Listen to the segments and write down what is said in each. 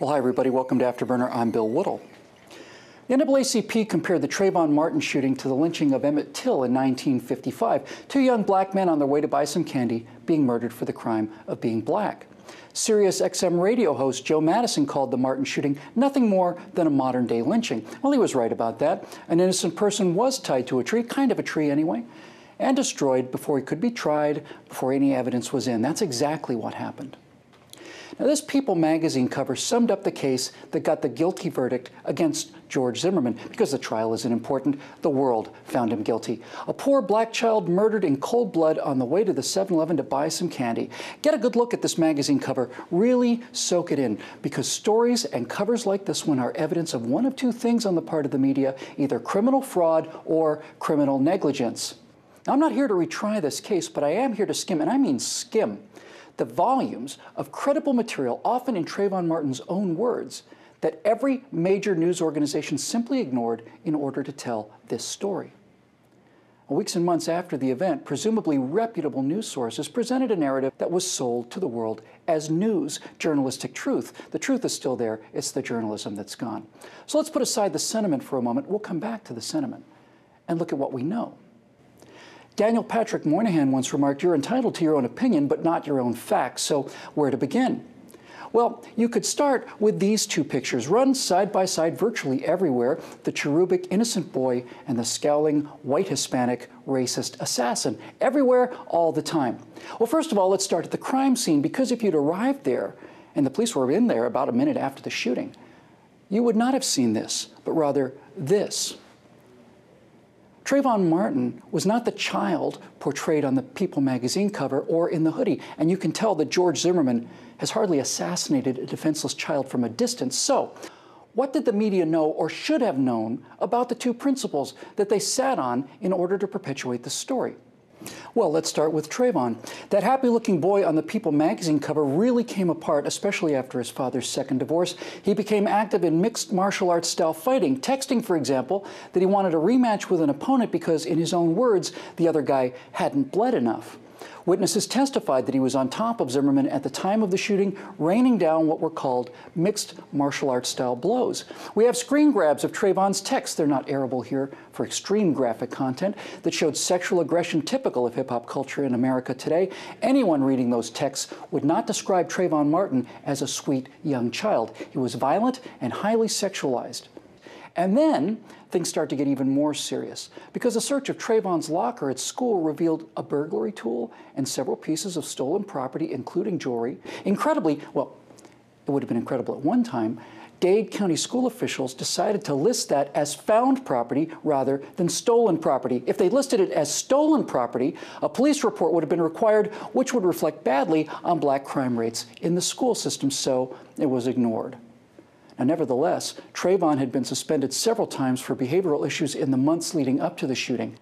Well, hi everybody, welcome to Afterburner. I'm Bill Whittle. The NAACP compared the Trayvon Martin shooting to the lynching of Emmett Till in 1955, two young black men on their way to buy some candy being murdered for the crime of being black. Sirius XM radio host Joe Madison called the Martin shooting nothing more than a modern-day lynching. Well, he was right about that. An innocent person was tied to a tree, kind of a tree anyway, and destroyed before he could be tried, before any evidence was in. That's exactly what happened. Now, this People magazine cover summed up the case that got the guilty verdict against George Zimmerman. Because the trial isn't important, the world found him guilty. A poor black child murdered in cold blood on the way to the 7-Eleven to buy some candy. Get a good look at this magazine cover. Really soak it in, because stories and covers like this one are evidence of one of two things on the part of the media, either criminal fraud or criminal negligence. Now, I'm not here to retry this case, but I am here to skim, and I mean skim, the volumes of credible material, often in Trayvon Martin's own words, that every major news organization simply ignored in order to tell this story. Weeks and months after the event, presumably reputable news sources presented a narrative that was sold to the world as news, journalistic truth. The truth is still there, it's the journalism that's gone. So let's put aside the sentiment for a moment. We'll come back to the sentiment and look at what we know. Daniel Patrick Moynihan once remarked, "You're entitled to your own opinion, but not your own facts." So where to begin? Well, you could start with these two pictures, run side by side virtually everywhere, the cherubic innocent boy and the scowling white Hispanic racist assassin, everywhere, all the time. Well, first of all, let's start at the crime scene, because if you'd arrived there, and the police were in there about a minute after the shooting, you would not have seen this, but rather this. Trayvon Martin was not the child portrayed on the People magazine cover or in the hoodie, and you can tell that George Zimmerman has hardly assassinated a defenseless child from a distance. So, what did the media know or should have known about the two principles that they sat on in order to perpetuate the story? Well, let's start with Trayvon. That happy-looking boy on the People magazine cover really came apart, especially after his father's second divorce. He became active in mixed martial arts style fighting, texting, for example, that he wanted a rematch with an opponent because, in his own words, the other guy hadn't bled enough. Witnesses testified that he was on top of Zimmerman at the time of the shooting, raining down what were called mixed martial arts style blows. We have screen grabs of Trayvon's texts, they're not airable here for extreme graphic content, that showed sexual aggression typical of hip-hop culture in America today. Anyone reading those texts would not describe Trayvon Martin as a sweet young child. He was violent and highly sexualized. And then things start to get even more serious, because a search of Trayvon's locker at school revealed a burglary tool and several pieces of stolen property, including jewelry. Incredibly, well, it would have been incredible at one time, Dade County school officials decided to list that as found property rather than stolen property. If they listed it as stolen property, a police report would have been required, which would reflect badly on black crime rates in the school system, so it was ignored. Now, nevertheless, Trayvon had been suspended several times for behavioral issues in the months leading up to the shooting.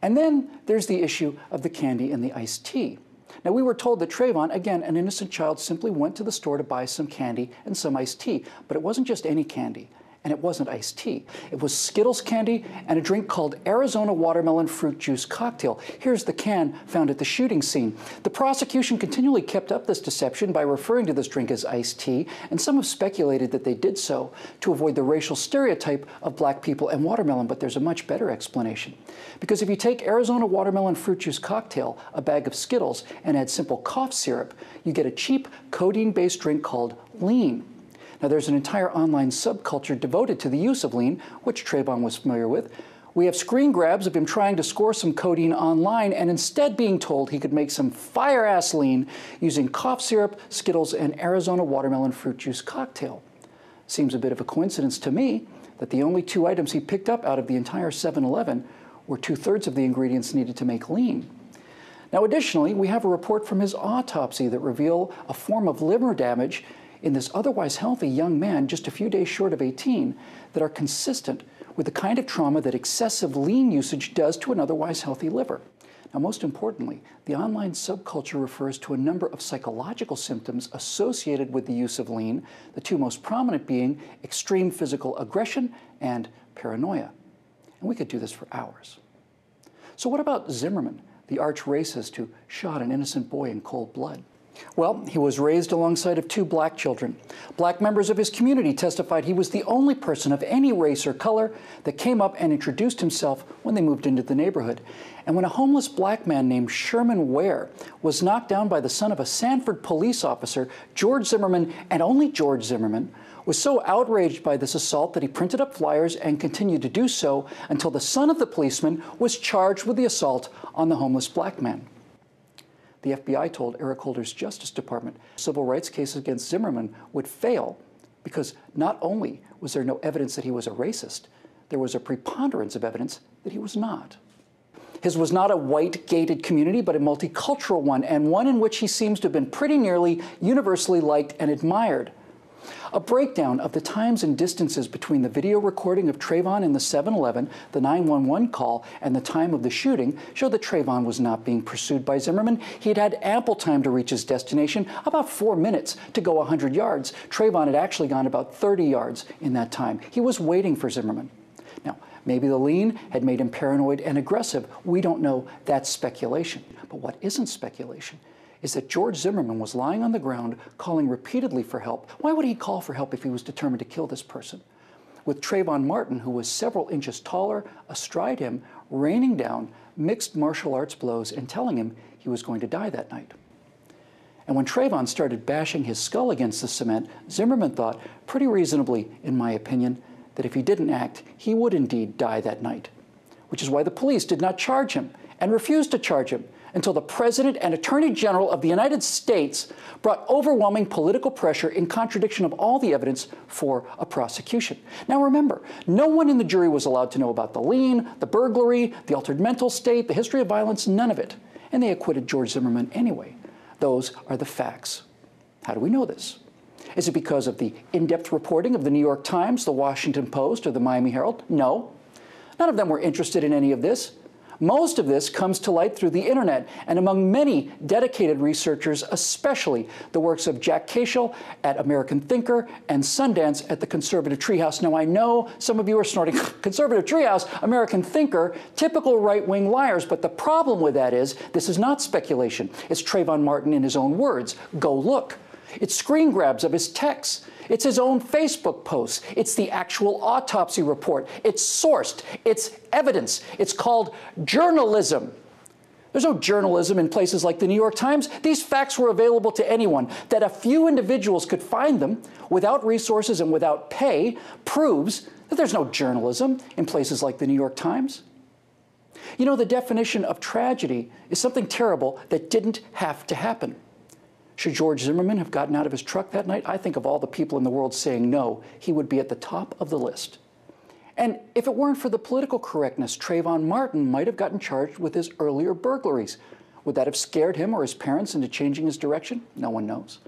And then there's the issue of the candy and the iced tea. Now, we were told that Trayvon, again, an innocent child, simply went to the store to buy some candy and some iced tea. But it wasn't just any candy, and it wasn't iced tea. It was Skittles candy and a drink called Arizona Watermelon Fruit Juice Cocktail. Here's the can found at the shooting scene. The prosecution continually kept up this deception by referring to this drink as iced tea, and some have speculated that they did so to avoid the racial stereotype of black people and watermelon, but there's a much better explanation. Because if you take Arizona Watermelon Fruit Juice Cocktail, a bag of Skittles, and add simple cough syrup, you get a cheap codeine-based drink called lean. Now, there's an entire online subculture devoted to the use of lean, which Trayvon was familiar with. We have screen grabs of him trying to score some codeine online and instead being told he could make some fire-ass lean using cough syrup, Skittles, and Arizona Watermelon Fruit Juice Cocktail. Seems a bit of a coincidence to me that the only two items he picked up out of the entire 7-Eleven were 2/3 of the ingredients needed to make lean. Now, additionally, we have a report from his autopsy that reveal a form of liver damage in this otherwise healthy young man just a few days short of 18 that are consistent with the kind of trauma that excessive lean usage does to an otherwise healthy liver. Now, most importantly, the online subculture refers to a number of psychological symptoms associated with the use of lean, the two most prominent being extreme physical aggression and paranoia. And we could do this for hours. So what about Zimmerman, the arch racist who shot an innocent boy in cold blood? Well, he was raised alongside of 2 black children. Black members of his community testified he was the only person of any race or color that came up and introduced himself when they moved into the neighborhood. And when a homeless black man named Sherman Ware was knocked down by the son of a Sanford police officer, George Zimmerman, and only George Zimmerman, was so outraged by this assault that he printed up flyers and continued to do so until the son of the policeman was charged with the assault on the homeless black man. The FBI told Eric Holder's Justice Department civil rights case against Zimmerman would fail because not only was there no evidence that he was a racist, there was a preponderance of evidence that he was not. His was not a white gated community, but a multicultural one, and one in which he seems to have been pretty nearly universally liked and admired. A breakdown of the times and distances between the video recording of Trayvon in the 7-Eleven, the 911 call, and the time of the shooting showed that Trayvon was not being pursued by Zimmerman. He'd had ample time to reach his destination, about 4 minutes to go 100 yards. Trayvon had actually gone about 30 yards in that time. He was waiting for Zimmerman. Now, maybe the lean had made him paranoid and aggressive. We don't know. That's speculation. But what isn't speculation is that George Zimmerman was lying on the ground calling repeatedly for help. Why would he call for help if he was determined to kill this person? With Trayvon Martin, who was several inches taller, astride him, raining down mixed martial arts blows and telling him he was going to die that night. And when Trayvon started bashing his skull against the cement, Zimmerman thought, pretty reasonably, in my opinion, that if he didn't act, he would indeed die that night. Which is why the police did not charge him and refused to charge him until the President and Attorney General of the United States brought overwhelming political pressure in contradiction of all the evidence for a prosecution. Now remember, no one in the jury was allowed to know about the lien, the burglary, the altered mental state, the history of violence, none of it. And they acquitted George Zimmerman anyway. Those are the facts. How do we know this? Is it because of the in-depth reporting of the New York Times, the Washington Post, or the Miami Herald? No. None of them were interested in any of this. Most of this comes to light through the internet and among many dedicated researchers, especially the works of Jack Cashel at American Thinker and Sundance at the Conservative Treehouse. Now, I know some of you are snorting, Conservative Treehouse, American Thinker, typical right-wing liars, but the problem with that is this is not speculation. It's Trayvon Martin in his own words. Go look. It's screen grabs of his texts. It's his own Facebook posts. It's the actual autopsy report. It's sourced. It's evidence. It's called journalism. There's no journalism in places like the New York Times. These facts were available to anyone. That a few individuals could find them without resources and without pay proves that there's no journalism in places like the New York Times. You know, the definition of tragedy is something terrible that didn't have to happen. Should George Zimmerman have gotten out of his truck that night? I think of all the people in the world saying no, he would be at the top of the list. And if it weren't for the political correctness, Trayvon Martin might have gotten charged with his earlier burglaries. Would that have scared him or his parents into changing his direction? No one knows.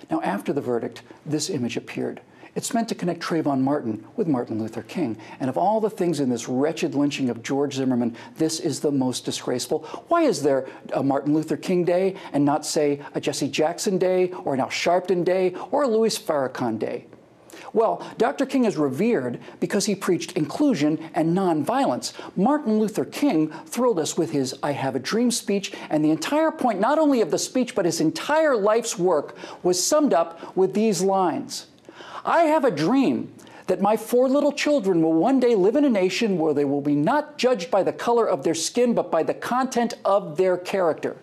Now, after the verdict, this image appeared. It's meant to connect Trayvon Martin with Martin Luther King. And of all the things in this wretched lynching of George Zimmerman, this is the most disgraceful. Why is there a Martin Luther King Day and not, say, a Jesse Jackson Day or an Al Sharpton Day or a Louis Farrakhan Day? Well, Dr. King is revered because he preached inclusion and nonviolence. Martin Luther King thrilled us with his I Have a Dream speech, and the entire point, not only of the speech, but his entire life's work was summed up with these lines. I have a dream that my 4 little children will one day live in a nation where they will be not judged by the color of their skin, but by the content of their character.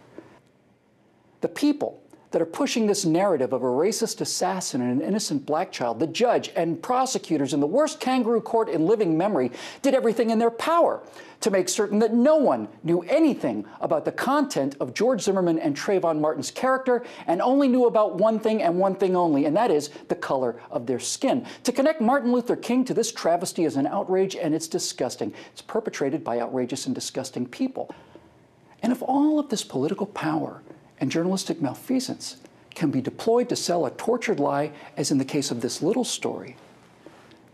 The people that are pushing this narrative of a racist assassin and an innocent black child, the judge and prosecutors in the worst kangaroo court in living memory, did everything in their power to make certain that no one knew anything about the content of George Zimmerman and Trayvon Martin's character, and only knew about one thing and one thing only, and that is the color of their skin. To connect Martin Luther King to this travesty is an outrage, and it's disgusting. It's perpetrated by outrageous and disgusting people. And if all of this political power and journalistic malfeasance can be deployed to sell a tortured lie, as in the case of this little story,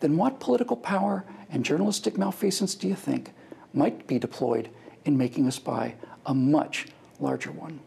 then what political power and journalistic malfeasance do you think might be deployed in making us buy a much larger one?